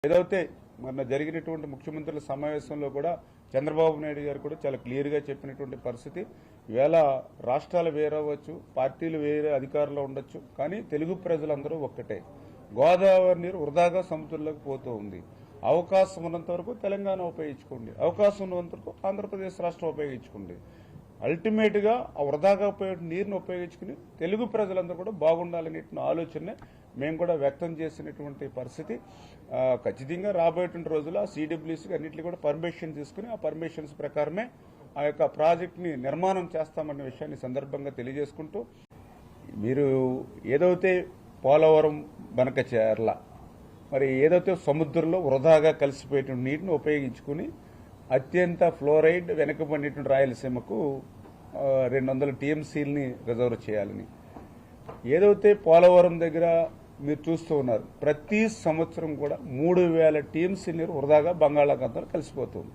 ఏదైతే మొన్న జరిగినటువంటి ముఖ్యమంత్రుల సమావేశంలో కూడా చంద్రబాబు నాయుడు గారు కూడా చాలా క్లియర్గా చెప్పినటువంటి పరిస్థితి. ఈవేళ రాష్ట్రాలు వేరవచ్చు, పార్టీలు వేరే అధికారంలో ఉండొచ్చు, కానీ తెలుగు ప్రజలందరూ ఒక్కటే. గోదావరి నీరు వృధాగా సముద్రంలోకి పోతూ ఉంది. అవకాశం ఉన్నంత వరకు తెలంగాణ ఉపయోగించుకోండి, అవకాశం ఉన్నంత వరకు ఆంధ్రప్రదేశ్ రాష్ట్రం ఉపయోగించుకోండి. అల్టిమేట్గా ఆ వృధాగా పోయే నీరుని ఉపయోగించుకుని తెలుగు ప్రజలందరూ కూడా బాగుండాలనే ఆలోచన మేము కూడా వ్యక్తం చేసినటువంటి పరిస్థితి. ఖచ్చితంగా రాబోయేటువంటి రోజుల్లో సిడబ్ల్యూసీకి అన్నింటినీ కూడా పర్మిషన్ తీసుకుని ఆ పర్మిషన్స్ ప్రకారమే ఆ యొక్క ప్రాజెక్టుని నిర్మాణం చేస్తామన్న విషయాన్ని సందర్భంగా తెలియజేసుకుంటూ, మీరు ఏదైతే పోలవరం బనకచెర్ల మరి ఏదైతే సముద్రంలో వృధాగా కలిసిపోయేటువంటి నీటిని ఉపయోగించుకుని అత్యంత ఫ్లోరైడ్ వెనుకబడినటువంటి రాయలసీమకు 200 టీఎంసీలని రిజర్వ్ చేయాలని, ఏదైతే పోలవరం దగ్గర మీరు చూస్తూ ఉన్నారు, ప్రతి సంవత్సరం కూడా 3000 టీఎంసీ నీరు వృధాగా బంగాళాఖాతంలో కలిసిపోతుంది.